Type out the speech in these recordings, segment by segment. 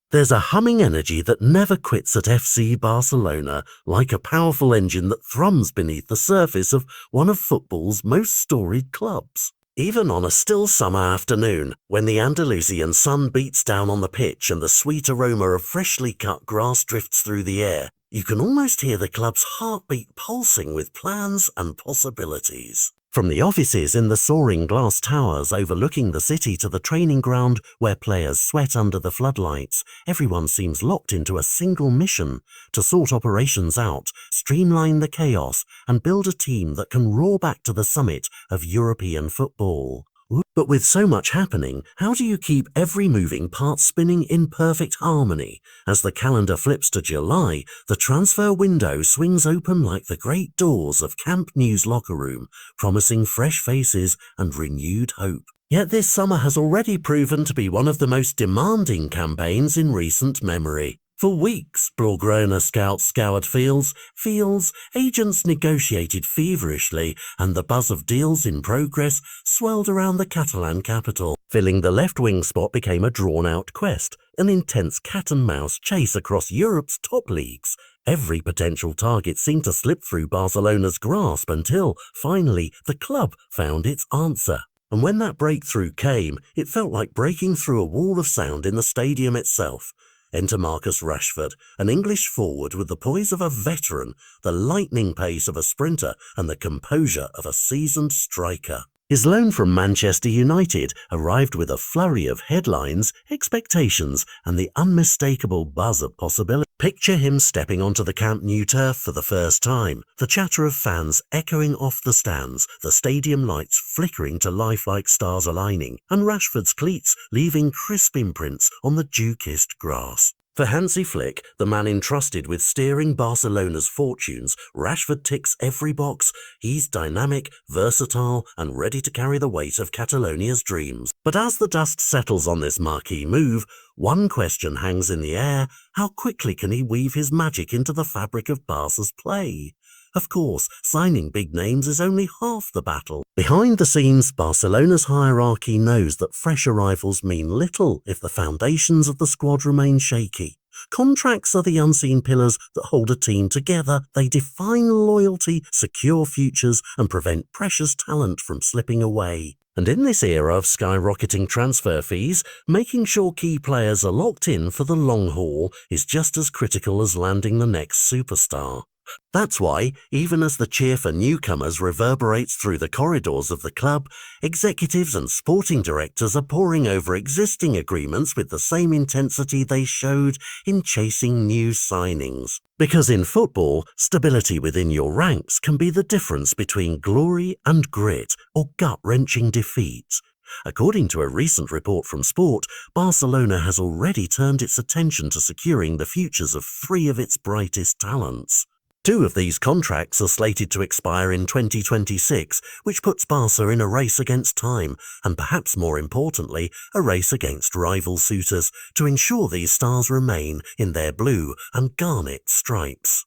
There's a humming energy that never quits at FC Barcelona, like a powerful engine that thrums beneath the surface of one of football's most storied clubs. Even on a still summer afternoon, when the Andalusian sun beats down on the pitch and the sweet aroma of freshly cut grass drifts through the air, you can almost hear the club's heartbeat pulsing with plans and possibilities. From the offices in the soaring glass towers overlooking the city to the training ground where players sweat under the floodlights, everyone seems locked into a single mission: to sort operations out, streamline the chaos, and build a team that can roar back to the summit of European football. But with so much happening, how do you keep every moving part spinning in perfect harmony? As the calendar flips to July, the transfer window swings open like the great doors of Camp Nou's locker room, promising fresh faces and renewed hope. Yet this summer has already proven to be one of the most demanding campaigns in recent memory. For weeks, Blaugrana scouts scoured fields, agents negotiated feverishly, and the buzz of deals in progress swelled around the Catalan capital. Filling the left wing spot became a drawn-out quest, an intense cat-and-mouse chase across Europe's top leagues. Every potential target seemed to slip through Barcelona's grasp until, finally, the club found its answer. And when that breakthrough came, it felt like breaking through a wall of sound in the stadium itself. Enter Marcus Rashford, an English forward with the poise of a veteran, the lightning pace of a sprinter, and the composure of a seasoned striker. His loan from Manchester United arrived with a flurry of headlines, expectations, and the unmistakable buzz of possibility. Picture him stepping onto the Camp Nou turf for the first time, the chatter of fans echoing off the stands, the stadium lights flickering to life like stars aligning, and Rashford's cleats leaving crisp imprints on the dew-kissed grass. For Hansi Flick, the man entrusted with steering Barcelona's fortunes, Rashford ticks every box. He's dynamic, versatile, and ready to carry the weight of Catalonia's dreams. But as the dust settles on this marquee move, one question hangs in the air: how quickly can he weave his magic into the fabric of Barca's play? Of course, signing big names is only half the battle. Behind the scenes, Barcelona's hierarchy knows that fresh arrivals mean little if the foundations of the squad remain shaky. Contracts are the unseen pillars that hold a team together. They define loyalty, secure futures, and prevent precious talent from slipping away. And in this era of skyrocketing transfer fees, making sure key players are locked in for the long haul is just as critical as landing the next superstar. That's why, even as the cheer for newcomers reverberates through the corridors of the club, executives and sporting directors are poring over existing agreements with the same intensity they showed in chasing new signings. Because in football, stability within your ranks can be the difference between glory and grit, or gut-wrenching defeat. According to a recent report from Sport, Barcelona has already turned its attention to securing the futures of 3 of its brightest talents. 2 of these contracts are slated to expire in 2026, which puts Barca in a race against time, and perhaps more importantly, a race against rival suitors, to ensure these stars remain in their blue and garnet stripes.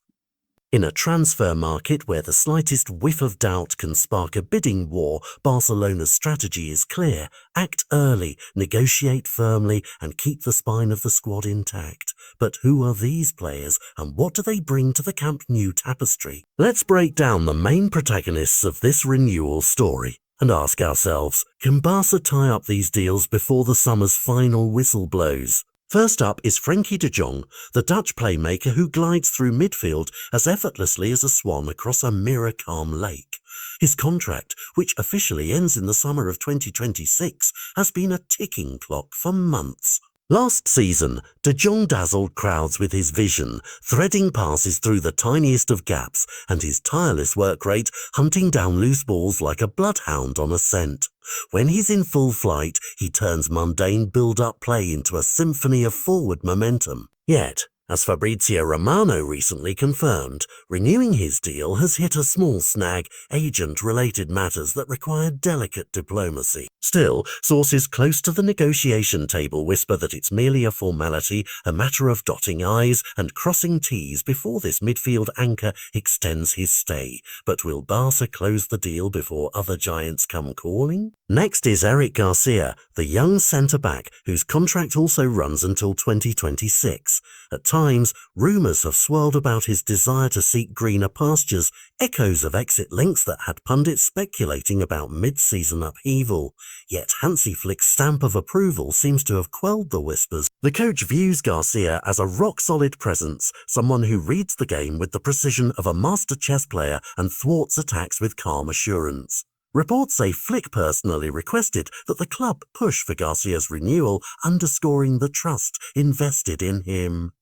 In a transfer market where the slightest whiff of doubt can spark a bidding war, Barcelona's strategy is clear: act early, negotiate firmly, and keep the spine of the squad intact. But who are these players, and what do they bring to the Camp Nou tapestry? Let's break down the main protagonists of this renewal story and ask ourselves, can Barca tie up these deals before the summer's final whistle blows? First up is Frenkie de Jong, the Dutch playmaker who glides through midfield as effortlessly as a swan across a mirror-calm lake. His contract, which officially ends in the summer of 2026, has been a ticking clock for months. Last season, de Jong dazzled crowds with his vision, threading passes through the tiniest of gaps, and his tireless work rate hunting down loose balls like a bloodhound on a scent. When he's in full flight, he turns mundane build-up play into a symphony of forward momentum. Yet, As Fabrizio Romano recently confirmed, renewing his deal has hit a small snag, agent-related matters that require delicate diplomacy. Still, sources close to the negotiation table whisper that it's merely a formality, a matter of dotting I's and crossing T's before this midfield anchor extends his stay. But will Barca close the deal before other giants come calling? Next is Eric Garcia, the young centre-back whose contract also runs until 2026. At times, rumours have swirled about his desire to seek greener pastures, echoes of exit links that had pundits speculating about mid-season upheaval. Yet Hansi Flick's stamp of approval seems to have quelled the whispers. The coach views Garcia as a rock-solid presence, someone who reads the game with the precision of a master chess player and thwarts attacks with calm assurance. Reports say Flick personally requested that the club push for Garcia's renewal, underscoring the trust invested in him.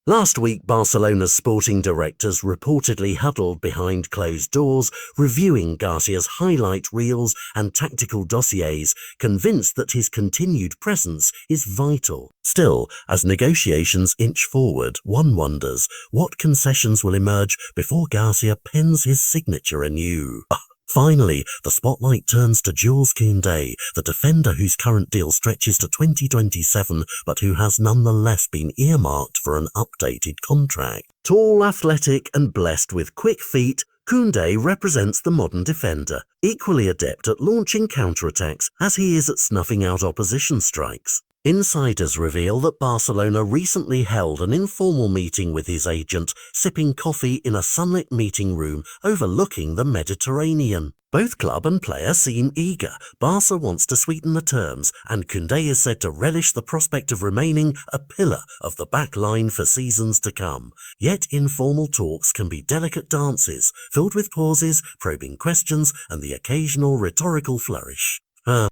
Last week, Barcelona's sporting directors reportedly huddled behind closed doors, reviewing Garcia's highlight reels and tactical dossiers, convinced that his continued presence is vital. Still, as negotiations inch forward, one wonders what concessions will emerge before Garcia pens his signature anew. Finally, the spotlight turns to Jules Koundé, the defender whose current deal stretches to 2027 but who has nonetheless been earmarked for an updated contract. Tall, athletic and blessed with quick feet, Koundé represents the modern defender, equally adept at launching counterattacks as he is at snuffing out opposition strikes. Insiders reveal that Barcelona recently held an informal meeting with his agent, sipping coffee in a sunlit meeting room overlooking the Mediterranean. Both club and player seem eager. Barca wants to sweeten the terms, and Koundé is said to relish the prospect of remaining a pillar of the back line for seasons to come. Yet informal talks can be delicate dances, filled with pauses, probing questions, and the occasional rhetorical flourish.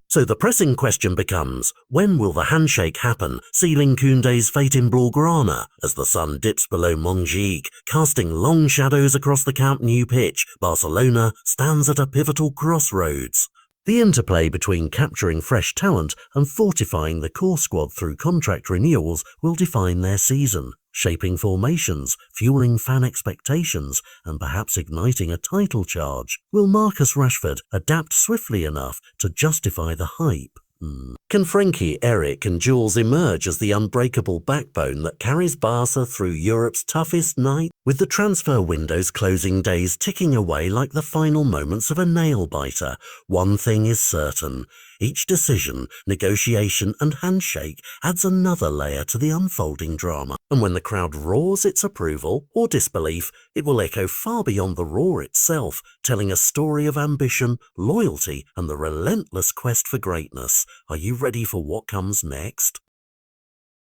So the pressing question becomes, when will the handshake happen, sealing Koundé's fate in Blaugrana? As the sun dips below Montjuic, casting long shadows across the Camp Nou pitch, Barcelona stands at a pivotal crossroads. The interplay between capturing fresh talent and fortifying the core squad through contract renewals will define their season, shaping formations, fueling fan expectations, and perhaps igniting a title charge. Will Marcus Rashford adapt swiftly enough to justify the hype? Can Frankie, Eric and Jules emerge as the unbreakable backbone that carries Barca through Europe's toughest night? With the transfer window's closing days ticking away like the final moments of a nail-biter, one thing is certain. Each decision, negotiation and handshake adds another layer to the unfolding drama. And when the crowd roars its approval or disbelief, it will echo far beyond the roar itself, telling a story of ambition, loyalty and the relentless quest for greatness. Are you ready for what comes next?